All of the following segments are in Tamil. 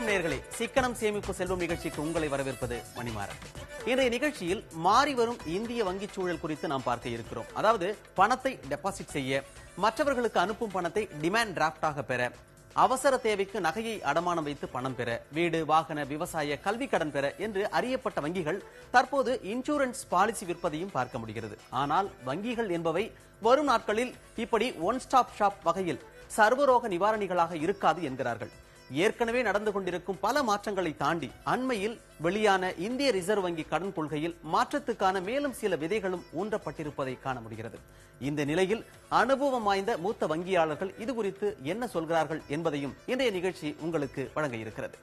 வணக்கம் நேயர்களே, சிக்கனம் சேமிப்பு செல்வம் நிகழ்ச்சிக்கு உங்களை வரவேற்பது மணிமாறன். இன்றைய நிகழ்ச்சியில் மாறி வரும் இந்திய வங்கிச் சூழல் குறித்து நாம் பார்க்க இருக்கிறோம். அதாவது பணத்தை டெபாசிட் செய்ய, மற்றவர்களுக்கு அனுப்பும் பணத்தை டிமாண்ட் டிராப்டாக பெற, அவசர தேவைக்கு நகையை அடமானம் வைத்து பணம் பெற, வீடு, வாகன, விவசாய, கல்வி கடன் பெற என்று அறியப்பட்ட வங்கிகள் தற்போது இன்சூரன்ஸ் பாலிசி விற்பதையும் பார்க்க முடிகிறது. ஆனால் வங்கிகள் என்பவை வரும் நாட்களில் இப்படி ஒன் ஸ்டாப் ஷாப் வகையில் சர்வரோக நிவாரணிகளாக இருக்காது என்கிறார்கள். ஏற்கனவே நடந்து கொண்டிருக்கும் பல மாற்றங்களை தாண்டி அண்மையில் வெளியான இந்திய ரிசர்வ் வங்கி கடன் கொள்கையில் மாற்றத்துக்கான மேலும் சில விதைகளும் ஊன்றப்பட்டிருப்பதை காண முடிகிறது. இந்த நிலையில் அனுபவம் வாய்ந்த மூத்த வங்கியாளர்கள் இது குறித்து என்ன சொல்கிறார்கள் என்பதையும் இன்றைய நிகழ்ச்சி உங்களுக்கு வழங்க இருக்கிறது.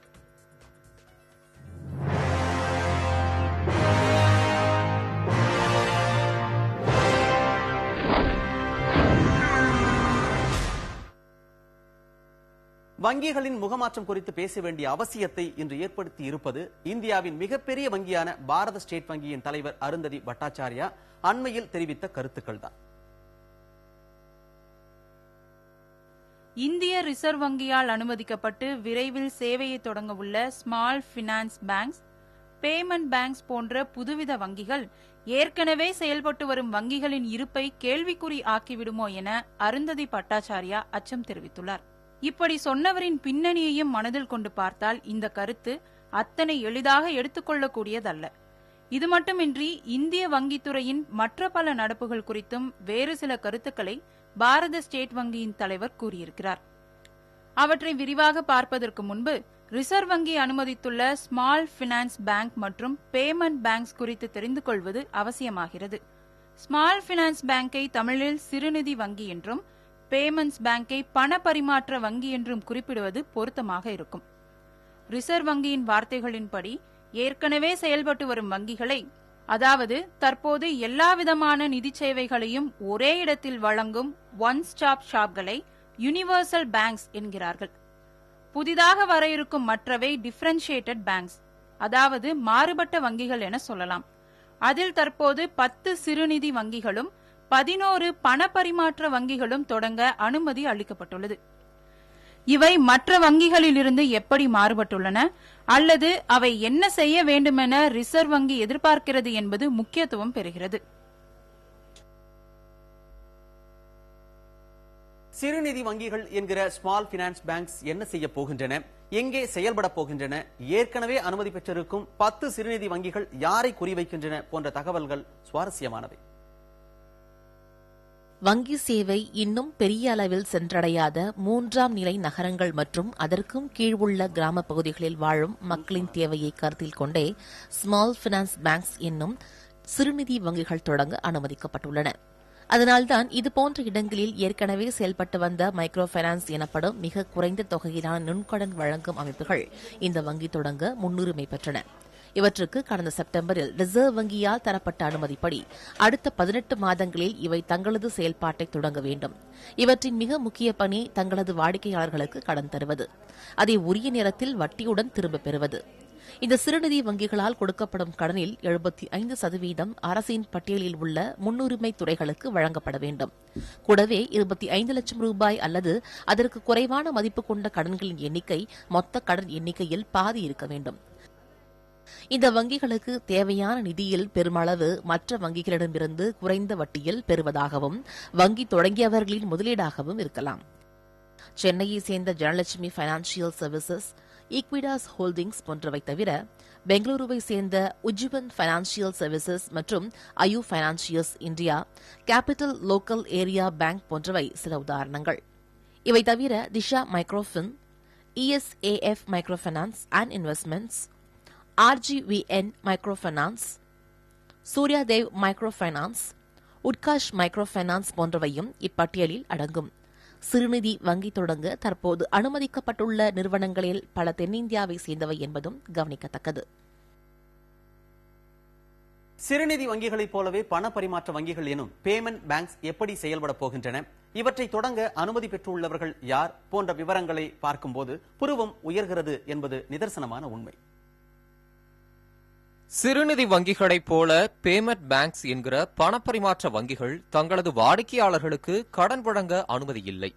வங்கிகளின் முகமாற்றம் குறித்து பேச வேண்டிய அவசியத்தை இன்று ஏற்படுத்தி இருப்பது இந்தியாவின் மிகப்பெரிய வங்கியான பாரத ஸ்டேட் வங்கியின் தலைவர் அருந்ததி பட்டாச்சாரியா அண்மையில் தெரிவித்த கருத்துக்கள் தான். இந்திய ரிசர்வ் வங்கியால் அனுமதிக்கப்பட்டு விரைவில் சேவையை தொடங்க உள்ள small finance banks, payment banks போன்ற புதுவித வங்கிகள் ஏற்கனவே செயல்பட்டு வரும் வங்கிகளின் இருப்பை கேள்விக்குறி ஆக்கிவிடுமோ என அருந்ததி பட்டாச்சாரியா அச்சம் தெரிவித்துள்ளார். இப்படி சொன்னவரின் பின்னணியையும் மனதில் கொண்டு பார்த்தால் இந்த கருத்து அத்தனை எளிதாக எடுத்துக்கொள்ளக்கூடியதல்ல. இது மட்டுமின்றி இந்திய வங்கித்துறையின் மற்ற பல நடப்புகள் குறித்தும் வேறு சில கருத்துக்களை பாரத ஸ்டேட் வங்கியின் தலைவர் கூறியிருக்கிறார். அவற்றை விரிவாக பார்ப்பதற்கு முன்பு ரிசர்வ் வங்கி அனுமதித்துள்ள ஸ்மால் பினான்ஸ் பேங்க் மற்றும் பேமெண்ட் பேங்க்ஸ் குறித்து தெரிந்து கொள்வது அவசியமாகிறது. ஸ்மால் பினான்ஸ் பேங்கை தமிழில் சிறுநிதி வங்கி என்றும், பேமெண்ட்ஸ் பேங்கை பண பரிமாற்ற வங்கி என்றும் குறிப்பிடுவது பொருத்தமாக இருக்கும். ரிசர்வ் வங்கியின் வார்த்தைகளின்படி ஏற்கனவே செயல்பட்டு வரும் வங்கிகளை, அதாவது தற்போது எல்லாவிதமான நிதி சேவைகளையும் ஒரே இடத்தில் வழங்கும் ஒன் ஸ்டாப் ஷாப்களை யூனிவர்சல் பேங்க்ஸ் என்கிறார்கள். புதிதாக வர இருக்கும் மற்றவை டிஃபரன்ஷியேட்டட் பேங்க்ஸ், அதாவது மாறுபட்ட வங்கிகள் என சொல்லலாம். அதில் தற்போது 10 சிறுநிதி வங்கிகளும் 11 பண பரிமாற்ற வங்கிகளும் தொடங்க அனுமதி அளிக்கப்பட்டுள்ளது. இவை மற்ற வங்கிகளிலிருந்து எப்படி மாறுபட்டுள்ளன அல்லது அவை என்ன செய்ய வேண்டுமென ரிசர்வ் வங்கி எதிர்பார்க்கிறது என்பது முக்கியத்துவம் பெறுகிறது. சிறுநிதி வங்கிகள் என்கிற ஸ்மால் பினான்ஸ் பேங்க்ஸ் என்ன செய்ய போகின்றன, எங்கே செயல்பட போகின்றன, ஏற்கனவே அனுமதி பெற்றிருக்கும் 10 சிறுநிதி வங்கிகள் யாரை குறிவைக்கின்றன போன்ற தகவல்கள் சுவாரஸ்யமானவை. வங்கி சேவை இன்னும் பெரிய அளவில் சென்றடையாத 3ஆம் நிலை நகரங்கள் மற்றும் அதற்கும் கீழ் உள்ள கிராம பகுதிகளில் வாழும் மக்களின் தேவையை கருத்தில் கொண்டே ஸ்மால் பினான்ஸ் பேங்க்ஸ் என்னும் சிறுநிதி வங்கிகள் தொடங்க அனுமதிக்கப்பட்டுள்ளன. அதனால்தான் இதுபோன்ற இடங்களில் ஏற்கனவே செயல்பட்டு வந்த மைக்ரோ பைனான்ஸ் எனப்படும் மிக குறைந்த தொகையிலான நுண்கடன் வழங்கும் அமைப்புகள் இந்த வங்கி தொடங்க முன்னுரிமை பெற்றன. இவற்றுக்கு கடந்த செப்டம்பரில் ரிசர்வ் வங்கியால் தரப்பட்ட அனுமதிப்படி அடுத்த 18 மாதங்களில் இவை தங்களது செயல்பாட்டை தொடங்க வேண்டும். இவற்றின் மிக முக்கிய பணி தங்களது வாடிக்கையாளர்களுக்கு கடன் தருவது, அதை உரிய நேரத்தில் வட்டியுடன் திரும்பப் பெறுவது. இந்த சிறுநிதி வங்கிகளால் கொடுக்கப்படும் கடனில் 75% அரசின் பட்டியலில் உள்ள முன்னுரிமை துறைகளுக்கு வழங்கப்பட வேண்டும். கூடவே 25 லட்சம் ரூபாய் அல்லது அதற்கு குறைவான மதிப்பு கொண்ட கடன்களின் எண்ணிக்கை மொத்த கடன் எண்ணிக்கையில் பாதி இருக்க வேண்டும். இந்த வங்கிகளுக்கு தேவையான நிதியில் பெருமளவு மற்ற வங்கிகளிடமிருந்து குறைந்த வட்டியில் பெறுவதாகவும் வங்கி தொடங்கியவர்களின் முதலீடாகவும் இருக்கலாம். சென்னையை சேர்ந்த Janalakshmi financial services, Equitas holdings போன்றவை தவிர பெங்களூருவை சேர்ந்த உஜ்ஜீவன் பைனான்சியல் சர்வீசஸ் மற்றும் அயு financiers India, capital local area bank போன்றவை சில உதாரணங்கள். இவை தவிர Disha microfin, ESAF microfinance and investments, RGVN microfinance, Suryadev microfinance, Utkarsh microfinance போன்றவையும் இப்பட்டியலில் அடங்கும். சிறுநிதி வங்கி தொடங்க தற்போது அனுமதிக்கப்பட்டுள்ள நிறுவனங்களில் பல தென்னிந்தியாவை சேர்ந்தவை என்பதும் கவனிக்கத்தக்கது. சிறுநிதி வங்கிகளைப் போலவே பண பரிமாற்ற வங்கிகள் எனும் பேமெண்ட் பேங்க்ஸ் எப்படி செயல்பட போகின்றன, இவற்றை தொடங்க அனுமதி பெற்றுள்ளவர்கள் யார் போன்ற விவரங்களை பார்க்கும்போது புருவம் உயர்கிறது என்பது நிதர்சனமான உண்மை. சிறுநிதி வங்கிகளைப் போல பேமெண்ட் பேங்க்ஸ் என்கிற பணப்பரிமாற்ற வங்கிகள் தங்களது வாடிக்கையாளர்களுக்கு கடன் வழங்க அனுமதி இல்லை.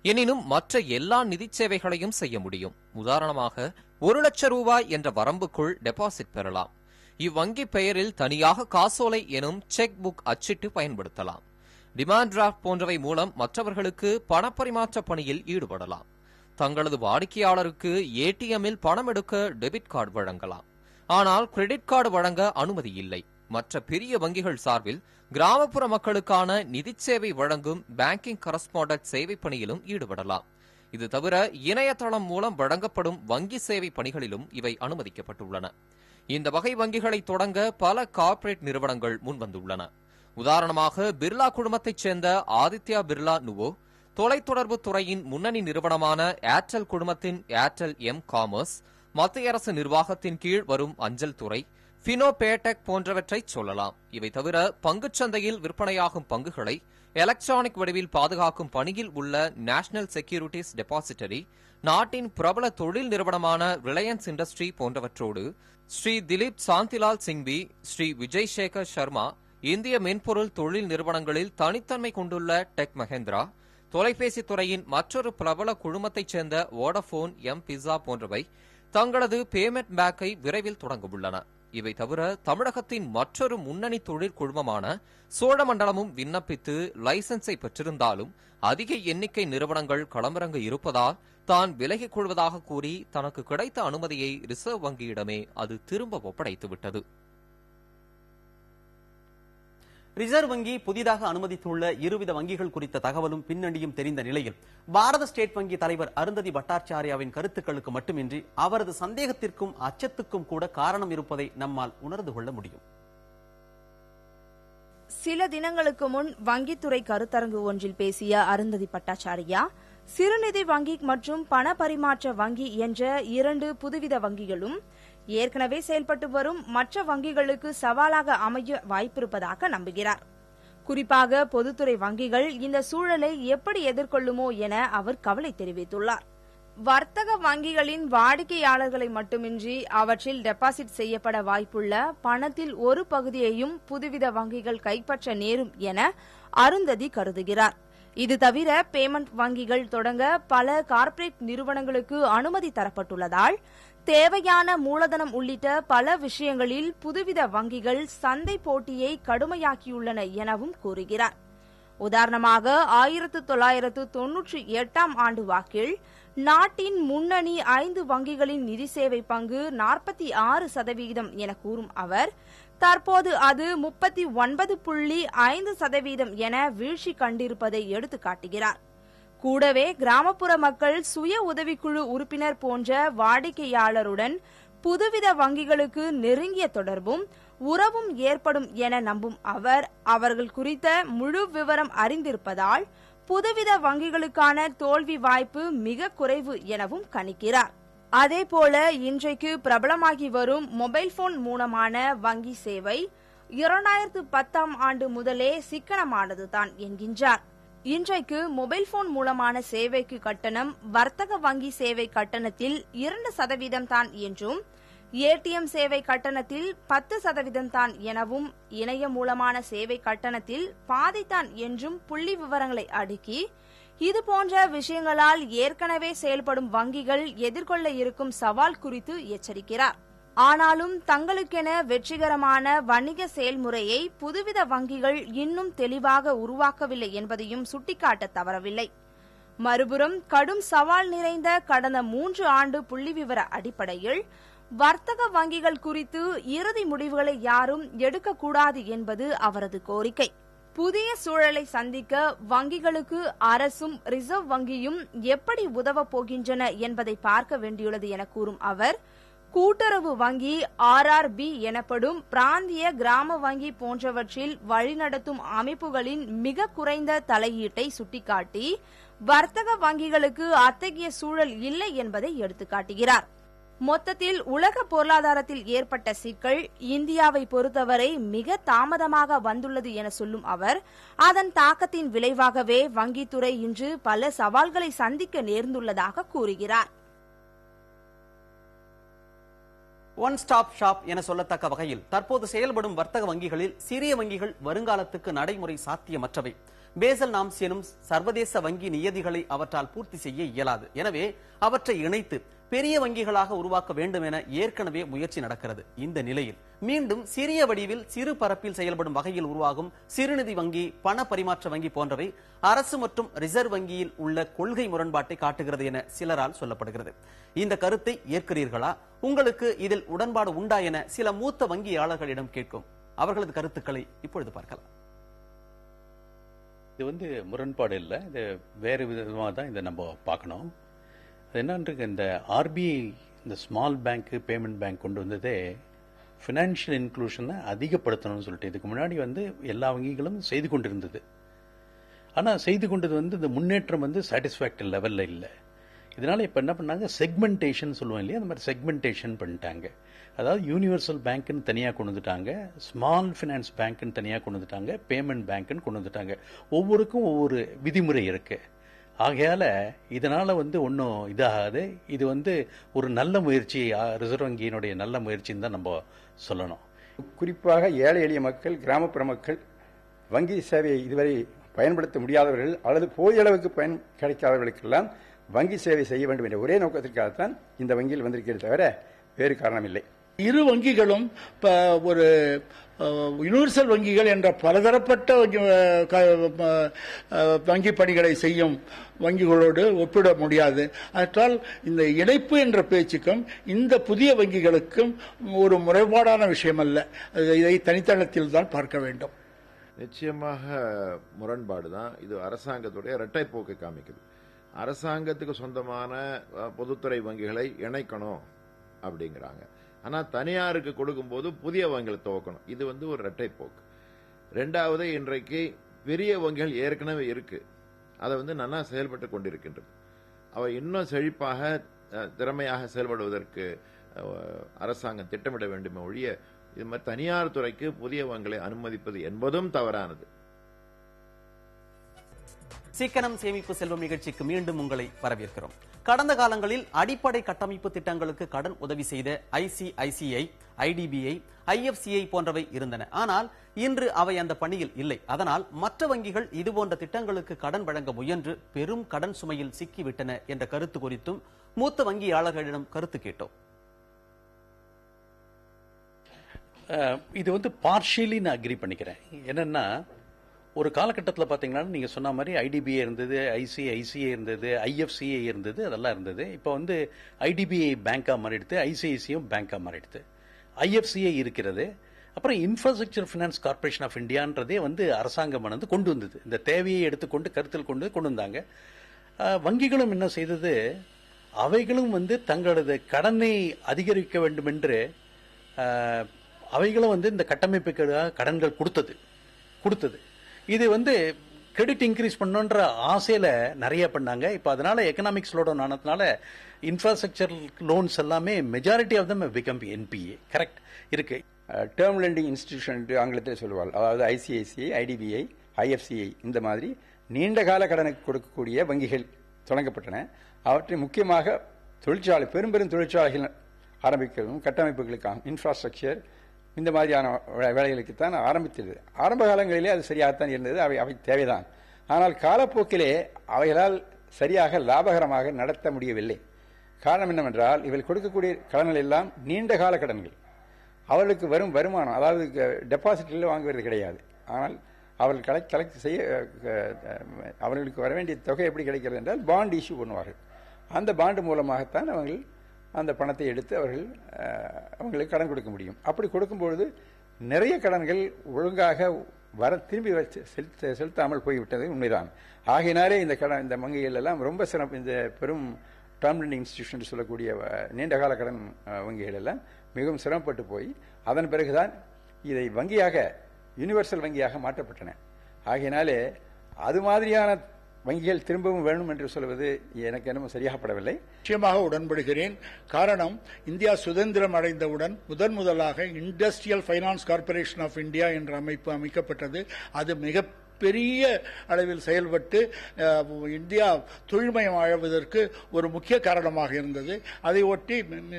எனினும் மற்ற எல்லா நிதி சேவைகளையும் செய்ய முடியும். உதாரணமாக ரூபாய் என்ற வரம்புக்குள் டெபாசிட் பெறலாம். இவ்வங்கி பெயரில் தனியாக காசோலை எனும் செக் புக் அச்சிட்டு பயன்படுத்தலாம். டிமாண்ட் டிராஃப்ட் போன்றவை மூலம் மற்றவர்களுக்கு பணப்பரிமாற்ற பணியில் ஈடுபடலாம். தங்களது வாடிக்கையாளருக்கு ஏடிஎம்மில் பணம் எடுக்க டெபிட் கார்டு வழங்கலாம். ஆனால் கிரெடிட் கார்டு வழங்க அனுமதி இல்லை. மற்ற பெரிய வங்கிகள் சார்பில் கிராமப்புற மக்களுக்கான நிதி சேவை வழங்கும் பேங்கிங் கரஸ்பாண்டன்ட் சேவை பணியிலும் ஈடுபடலாம். இது தவிர இணையதளம் மூலம் வழங்கப்படும் வங்கி சேவை பணிகளிலும் இவை அனுமதிக்கப்பட்டுள்ளன. இந்த வகை வங்கிகளை தொடங்க பல கார்ப்பரேட் நிறுவனங்கள் முன்வந்துள்ளன. உதாரணமாக பிர்லா குழுமத்தைச் சேர்ந்த ஆதித்யா பிர்லா நுவோ, தொலைத்தொடர்பு துறையின் முன்னணி நிறுவனமான ஏர்டெல் குழுமத்தின் ஏர்டெல் எம் காமர்ஸ், மத்திய அரசு நிர்வாகத்தின் கீழ் வரும் அஞ்சல் துறை, பினோ பேடெக் போன்றவற்றை சொல்லலாம். இவை தவிர பங்குச்சந்தையில் விற்பனையாகும் பங்குகளை எலக்ட்ரானிக் வடிவில் பாதுகாக்கும் பணியில் உள்ள நேஷனல் செக்யூரிட்டிஸ் டெபாசிட்டரி, நாட்டின் பிரபல தொழில் நிறுவனமான ரிலையன்ஸ் இண்டஸ்ட்ரி போன்றவற்றோடு ஸ்ரீ திலீப் சாந்திலால் சிங்வி, ஸ்ரீ விஜய் சேகர் சர்மா, இந்திய மென்பொருள் தொழில் நிறுவனங்களில் தனித்தன்மை கொண்டுள்ள டெக் மஹேந்திரா, தொலைபேசி துறையின் மற்றொரு பிரபல குழுமத்தைச் சேர்ந்த வோடபோன், எம் பிசா போன்றவை தங்களது பேமெண்ட் பேங்கை விரைவில் தொடங்க உள்ளன. இவை தவிர தமிழகத்தின் மற்றொரு முன்னணி தொழில் குழுமமான சோழமண்டலமும் விண்ணப்பித்து லைசன்ஸை பெற்றிருந்தாலும் அதிக எண்ணிக்கை நிறுவனங்கள் களமிறங்க இருப்பதால் தான் விலகிக் கொள்வதாக கூறி தனக்கு கிடைத்த அனுமதியை ரிசர்வ் வங்கியிடமே அது திரும்ப ஒப்படைத்துவிட்டது. ரிசர்வ் வங்கி புதிதாக அனுமதித்துள்ள இருவித வங்கிகள் குறித்த தகவலும் பின்னணியும் தெரிந்த நிலையில் பாரத ஸ்டேட் வங்கி தலைவர் அருந்ததி பட்டாச்சாரியாவின் கருத்துக்களுக்கு மட்டுமின்றி அவரது சந்தேகத்திற்கும் அச்சத்துக்கும் கூட காரணம் இருப்பதை நம்மால் உணர்ந்து கொள்ள முடியும். சில தினங்களுக்கு முன் வங்கித்துறை கருத்தரங்கு ஒன்றில் பேசிய அருந்ததி பட்டாச்சாரியா, சிறுநிதி வங்கி மற்றும் பண பரிமாற்ற வங்கி என்ற இரண்டு புதுவித வங்கிகளும் ஏற்கனவே செயல்பட்டு வரும் மற்ற வங்கிகளுக்கு சவாலாக அமைய வாய்ப்பிருப்பதாக நம்புகிறார். குறிப்பாக பொதுத்துறை வங்கிகள் இந்த சூழலை எப்படி எதிர்கொள்ளுமோ என அவர் கவலை தெரிவித்துள்ளார். வர்த்தக வங்கிகளின் வாடிக்கையாளர்களை மட்டுமின்றி அவற்றில் டெபாசிட் செய்யப்பட வாய்ப்புள்ள பணத்தில் ஒரு பகுதியையும் புதுவித வங்கிகள் கைப்பற்ற நேரும் என அருந்ததி கருதுகிறார். இது தவிர பேமெண்ட் வங்கிகள் தொடங்க பல கார்ப்பரேட் நிறுவனங்களுக்கு அனுமதி தரப்பட்டுள்ளதால் தேவையான மூலதனம் உள்ளிட்ட பல விஷயங்களில் புதுவித வங்கிகள் சந்தை போட்டியை கடுமையாக்கியுள்ளன எனவும் கூறுகிறார். உதாரணமாக 1998ஆம் ஆண்டு வாக்கில் நாட்டின் முன்னணி 5 வங்கிகளின் நிதி சேவை பங்கு 46% என கூறும் அவர், தற்போது அது 39.5% என வீழ்ச்சி கண்டிருப்பதை எடுத்துக்காட்டுகிறார். கூடவே கிராமப்புற மக்கள் சுய உதவிக்குழு உறுப்பினர் போன்ற வாடிக்கையாளருடன் புதுவித வங்கிகளுக்கு நெருங்கிய தொடர்பும் உறவும் ஏற்படும் என நம்பும் அவர், அவர்கள் குறித்த முழு விவரம் அறிந்திருப்பதால் புதுவித வங்கிகளுக்கான தோல்வி வாய்ப்பு மிக குறைவு எனவும் கணிக்கிறார். அதேபோல இன்றைக்கு பிரபலமாகி வரும் மொபைல் போன் மூலமான வங்கி சேவை 2010ஆம் ஆண்டு முதலே சிக்கனமானதுதான் என்கின்றார். இன்றைக்கு மொபைல் போன் மூலமான சேவைக்கு கட்டணம் வர்த்தக வங்கி சேவை கட்டணத்தில் 2% தான் என்றும், ஏடிஎம் சேவை கட்டணத்தில் 10% தான் எனவும், இணைய மூலமான சேவை கட்டணத்தில் பாதித்தான் என்றும் புள்ளி விவரங்களை அடுக்கி இதுபோன்ற விஷயங்களால் ஏற்கனவே செயல்படும் வங்கிகள் எதிர்கொள்ள இருக்கும் சவால் குறித்து எச்சரிக்கிறார். ஆனாலும் தங்களுக்கென வெற்றிகரமான வணிக செயல்முறையை புதுவித வங்கிகள் இன்னும் தெளிவாக உருவாக்கவில்லை என்பதையும் சுட்டிக்காட்ட தவறவில்லை. மறுபுறம் கடும் சவால் நிறைந்த கடந்த 3 ஆண்டு புள்ளிவிவர அடிப்படையில் வர்த்தக வங்கிகள் குறித்து இறுதி முடிவுகளை யாரும் எடுக்கக்கூடாது என்பது அவரது கோரிக்கை. புதிய சூழலை சந்திக்க வங்கிகளுக்கு அரசும் ரிசர்வ் வங்கியும் எப்படி உதவப் போகின்றன என்பதை பார்க்க வேண்டியுள்ளது என கூறும் அவர், கூட்டுறவு வங்கி, ஆர்ஆர்பி எனப்படும் பிராந்திய கிராம வங்கி போன்றவற்றில் வழிநடத்தும் அமைப்புகளின் மிக குறைந்த தலையீட்டை சுட்டிக்காட்டி வர்த்தக வங்கிகளுக்கு அத்தகைய சூழல் இல்லை என்பதை எடுத்துக்காட்டுகிறார். மொத்தத்தில் உலக பொருளாதாரத்தில் ஏற்பட்ட சிக்கல் இந்தியாவை பொறுத்தவரை மிக தாமதமாக வந்துள்ளது என சொல்லும் அவர், அதன் தாக்கத்தின் விளைவாகவே வங்கித்துறை இன்று பல சவால்களை சந்திக்க நேர்ந்துள்ளதாக கூறுகிறார். ஒன் ஸ்டாப் ஷாப் என சொல்லத்தக்க வகையில் தற்போது செயல்படும் வர்த்தக வங்கிகளில் சிறிய வங்கிகள் வருங்காலத்துக்கு நடைமுறை சாத்தியமற்றவை. பேசல் நாம்ஸ் எனும் சர்வதேச வங்கி நியதிகளை அவற்றால் பூர்த்தி செய்ய இயலாது. எனவே அவற்றை இணைத்து பெரிய வங்கிகளாக உருவாக்க வேண்டும் என ஏற்கனவே முயற்சி நடக்கிறது. இந்த நிலையில் மீண்டும் சிறிய வடிவில் சிறு பரப்பில் செயல்படும் வகையில் உருவாகும் சிறுநிதி வங்கி, பண பரிமாற்ற வங்கி போன்றவை அரசு மற்றும் ரிசர்வ் வங்கியில் உள்ள கொள்கை முரண்பாட்டை காட்டுகிறது என சிலரால் சொல்லப்படுகிறது. இந்த கருத்தை ஏற்கிறீர்களா? உங்களுக்கு இதில் உடன்பாடு உண்டா என சில மூத்த வங்கியாளர்களிடம் கேட்கும். அவர்களது கருத்துக்களை இப்பொழுது பார்க்கலாம். இது முரண்பாடு இல்லை, இது வேறு விதமாக தான் இதை நம்ம பார்க்கணும். அது என்னன்று, இந்த ஆர்பிஐ இந்த ஸ்மால் பேங்க், பேமெண்ட் பேங்க் கொண்டு வந்ததே ஃபினான்ஷியல் இன்க்ளூஷனை அதிகப்படுத்தணும்னு சொல்லிட்டு. இதுக்கு முன்னாடி எல்லா வங்கிகளும் செய்து கொண்டிருந்தது. ஆனால் செய்து கொண்டது இந்த முன்னேற்றம் சாட்டிஸ்ஃபேக்டரி லெவலில் இல்லை. இதனால இப்போ என்ன பண்ணாங்க, செக்மெண்டேஷன் சொல்லுவோம் இல்லையா, அந்த மாதிரி செக்மெண்டேஷன் பண்ணிட்டாங்க. அதாவது யூனிவர்சல் பேங்க்னு தனியாக கொண்டு வந்துட்டாங்க, ஸ்மால் ஃபினான்ஸ் பேங்க்னு தனியாக கொண்டு வந்துட்டாங்க, பேமெண்ட் பேங்க்னு கொண்டு வந்துட்டாங்க. ஒவ்வொருக்கும் ஒவ்வொரு விதிமுறை இருக்கு. ஆகையால இதனால ஒன்றும் இதாகாது. இது ஒரு நல்ல முயற்சி, ரிசர்வ் வங்கியினுடைய நல்ல முயற்சின்னு தான் நம்ம சொல்லணும். குறிப்பாக ஏழை எளிய மக்கள், கிராமப்புற மக்கள் வங்கி சேவையை இதுவரை பயன்படுத்த முடியாதவர்கள் அல்லது போதிய அளவுக்கு பயன் கிடைக்காதவர்களுக்கெல்லாம் வங்கி சேவை செய்ய வேண்டும் என்ற ஒரே நோக்கத்திற்காகத்தான் இந்த வங்கியில் வந்திருக்கிறது, தவிர வேறு காரணம் இல்லை. இரு வங்கிகளும் ஒரு யூனிவர்சல் வங்கிகள் என்ற பலதரப்பட்ட வங்கி பணிகளை செய்யும் வங்கிகளோடு ஒப்பிட முடியாது. அதனால் இந்த இணைப்பு என்ற பேச்சுக்கும் இந்த புதிய வங்கிகளுக்கும் ஒரு முறைப்பாடான விஷயம் அல்ல. இதை தனித்தளத்தில் தான் பார்க்க வேண்டும். நிச்சயமாக முரண்பாடு தான். இது அரசாங்கத்துடைய இரட்டை போக்கு காமிக்குது. அரசாங்கத்துக்கு சொந்தமான பொதுத்துறை வங்கிகளை இணைக்கணும் அப்படிங்கிறாங்க. ஆனால் தனியாருக்கு கொடுக்கும்போது புதிய வங்கிகளை துவக்கணும். இது ஒரு இரட்டை போக்கு. ரெண்டாவது, இன்றைக்கு பெரிய வங்கிகள் ஏற்கனவே இருக்கு, அதை நல்லா செயல்பட்டு கொண்டிருக்கின்றது. அவை இன்னும் செழிப்பாக திறமையாக செயல்படுவதற்கு அரசாங்கம் திட்டமிட வேண்டுமே ஒழிய இது மாதிரி தனியார் துறைக்கு புதிய வங்கிகளை அனுமதிப்பது என்பதும் தவறானது. சிக்கனம் சேமிப்பு செல்வம் நிகழ்ச்சிக்கு மீண்டும் உங்களை வரவேற்கிறோம். கடந்த காலங்களில் அடிப்படை கட்டமைப்பு திட்டங்களுக்கு கடன் உதவி செய்த ICICI, IDBI, IFCI போன்றவை இருந்தன. ஆனால் இன்று அவை அந்த பணியில் இல்லை. அதனால் மற்ற வங்கிகள் இதுபோன்ற திட்டங்களுக்கு கடன் வழங்க முயன்று பெரும் கடன் சுமையில் சிக்கிவிட்டன என்ற கருத்து குறித்தும் மூத்த வங்கியாளர்களிடம் கருத்து கேட்டோம். இது பார்ஷியலி நான் அக்ரி பண்ணிக்கிறேன். என்னன்னா, ஒரு காலகட்டத்தில் பார்த்தீங்கன்னா நீங்கள் சொன்ன மாதிரி IDBI இருந்தது, ICICI இருந்தது, IFCI இருந்தது, அதெல்லாம் இருந்தது. இப்போ IDBI பேங்காக மாறிடுது, ICICIயும் பேங்காக மாறிடுது, IFCI இருக்கிறது. அப்புறம் இன்ஃப்ராஸ்ட்ரக்சர் ஃபினான்ஸ் கார்பரேஷன் ஆஃப் இந்தியான்றதே அரசாங்கம் கொண்டு வந்தது. இந்த தேவையை எடுத்துக்கொண்டு கருத்தில் கொண்டு வந்தாங்க. வங்கிகளும் என்ன செய்தது, அவைகளும் தங்களது கடனை அதிகரிக்க வேண்டும் என்று அவைகளும் இந்த கட்டமைப்புக்காக கடன்கள் கொடுத்தது. இது கிரெடிட் இன்க்ரீஸ் பண்ணணுன்ற ஆசையில நிறைய பண்ணாங்க. இப்போ அதனால எக்கனாமிக் ஸ்லோடவுன் ஆனதுனால இன்ஃப்ராஸ்ட்ரக்சர் லோன்ஸ் எல்லாமே majority of them become NPA. Correct இருக்கு. டேர்ம் லெண்டிங் இன்ஸ்டிடியூஷன் என்று ஆங்கிலத்தில் சொல்லுவாள். அதாவது ICICI, IDBI, IFCI இந்த மாதிரி நீண்ட கால கடனுக்கு கொடுக்கக்கூடிய வங்கிகள் தொடங்கப்பட்டன. அவற்றை முக்கியமாக தொழிற்சாலை, பெரும் தொழிற்சாலைகள் ஆரம்பிக்கிறதும் கட்டமைப்புகளுக்காக இன்ஃப்ராஸ்ட்ரக்சர் இந்த மாதிரியான வேலைகளுக்குத்தான் ஆரம்பித்தது. ஆரம்ப காலங்களிலே அது சரியாகத்தான் இருந்தது, அவை தேவைதான். ஆனால் காலப்போக்கிலே அவைகளால் சரியாக லாபகரமாக நடத்த முடியவில்லை. காரணம் என்னவென்றால், இவர்கள் கொடுக்கக்கூடிய கடன்கள் எல்லாம் நீண்ட கால கடன்கள். அவர்களுக்கு வரும் வருமானம், அதாவது டெபாசிட்டில் வாங்குவது கிடையாது. ஆனால் அவர்கள் கலெக்ட் செய்ய அவர்களுக்கு வர வேண்டிய தொகை எப்படி கிடைக்கிறது என்றால் பாண்ட் இஷ்யூ பண்ணுவார்கள். அந்த பாண்டு மூலமாகத்தான் அவர்கள் அந்த பணத்தை எடுத்து அவங்களுக்கு கடன் கொடுக்க முடியும். அப்படி கொடுக்கும்பொழுது நிறைய கடன்கள் ஒழுங்காக திரும்பி செலுத்தாமல் போய்விட்டது உண்மைதான். ஆகையினாலே இந்த வங்கிகள் எல்லாம் ரொம்ப சிறப்பு. இந்த பெரும் டேர்ம் லெண்டிங் இன்ஸ்டிடியூஷன் சொல்லக்கூடிய நீண்டகால கடன் வங்கிகள் எல்லாம் மிகவும் சிரமப்பட்டு போய் அதன் பிறகுதான் இதை வங்கியாக, யூனிவர்சல் வங்கியாக மாற்றப்பட்டன. ஆகையினாலே அது மாதிரியான வங்கிகள் திரும்பவும் வேணும் என்று சொல்வது எனக்கு என்னமோ சரியாகப்படவில்லை. நிச்சயமாக உடன்படுகிறேன். காரணம், இந்தியா சுதந்திரம் அடைந்தவுடன் முதலாக industrial finance corporation of India என்ற அமைப்பு அமைக்கப்பட்டது. அது மிக பெரிய அளவில் செயல்பட்டு இந்தியா தொழில்மயமாவதற்கு ஒரு முக்கிய காரணமாக இருந்தது. அதை ஒட்டி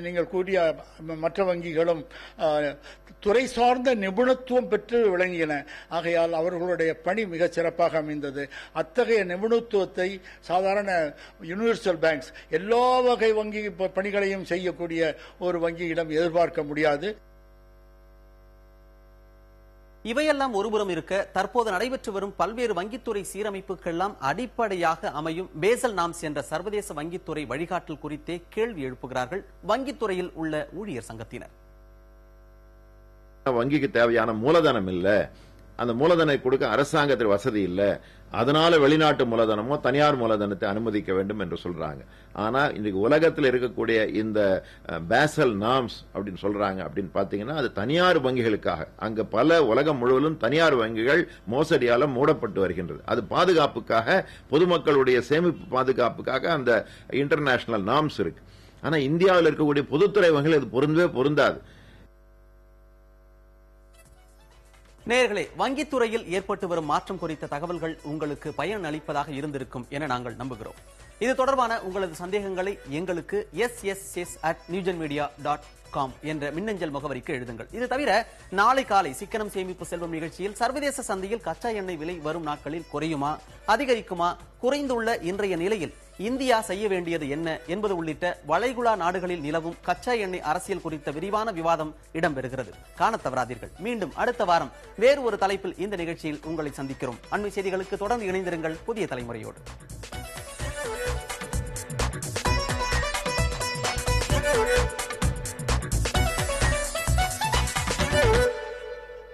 நீங்கள் கூறிய மற்ற வங்கிகளும் துறை சார்ந்த நிபுணத்துவம் பெற்று விளங்கின. ஆகையால் அவர்களுடைய பணி மிகச் சிறப்பாக அமைந்தது. அத்தகைய நிபுணத்துவத்தை சாதாரண யூனிவர்சல் பேங்க்ஸ் எல்லா வகை வங்கி பணிகளையும் செய்யக்கூடிய ஒரு வங்கியிடம் எதிர்பார்க்க முடியாது. இவையெல்லாம் ஒருபுறம் இருக்க, தற்போது நடைபெற்று வரும் பல்வேறு வங்கித்துறை சீரமைப்புக்கெல்லாம் அடிப்படையாக அமையும் பேசல் நாம்ஸ் என்ற சர்வதேச வங்கித்துறை வழிகாட்டல் குறித்தே கேள்வி எழுப்புகிறார்கள் வங்கித்துறையில் உள்ள ஊழியர் சங்கத்தினர். வங்கிக்கு தேவையான மூலதனம் இல்ல, அந்த மூலதனம் கொடுக்க அரசாங்கத்தில் வசதி இல்ல, அதனால வெளிநாட்டு மூலதனமோ தனியார் மூலதனத்தை அனுமதிக்க வேண்டும் என்று சொல்றாங்க. ஆனா இன்னைக்கு உலகத்தில் இருக்கக்கூடிய இந்த பேசல் நார்ம்ஸ் அப்படின்னு சொல்றாங்க அப்படின்னு பாத்தீங்கன்னா அது தனியார் வங்கிகளுக்காக. அங்க பல உலகம் முழுவதும் தனியார் வங்கிகள் மோசடியால மூடப்பட்டு வருகின்றது. அது பாதுகாப்புக்காக, பொதுமக்களுடைய சேமிப்பு பாதுகாப்புக்காக அந்த இன்டர்நேஷனல் நார்ம்ஸ் இருக்கு. ஆனா இந்தியாவில் இருக்கக்கூடிய பொதுத்துறை வங்கிகள் அது பொருந்தவே பொருந்தாது. நேயர்களே, வங்கித்துறையில் ஏற்பட்டு வரும் மாற்றம் குறித்த தகவல்கள் உங்களுக்கு பயன் அளிப்பதாக இருந்திருக்கும் என நாங்கள் நம்புகிறோம். இது தொடர்பான உங்களது சந்தேகங்களை எங்களுக்கு sss@newgenmedia.com என்ற மின்னஞ்சல் முகவரிக்கு எழுதுங்கள். இது தவிர நாளை காலை சிக்கனம் சேமிப்பு செல்வம் நிகழ்ச்சியில் சர்வதேச சந்தையில் கச்சா எண்ணெய் விலை வரும் நாட்களில் குறையுமா, அதிகரிக்குமா, குறைந்துள்ள இன்றைய நிலையில் இந்தியா செய்ய வேண்டியது என்ன என்பது உள்ளிட்ட வளைகுடா நாடுகளில் நிலவும் கச்சா எண்ணெய் அரசியல் குறித்த விரிவான விவாதம் இடம்பெறுகிறது. காணத் தவறாதீர்கள். மீண்டும் அடுத்த வாரம் வேறு ஒரு தலைப்பில் இந்த நிகழ்ச்சியில் உங்களை சந்திக்கிறோம். அண்மை செய்திகளுக்கு தொடர்ந்து இணைந்திருங்கள் புதிய தலைமுறையோடு.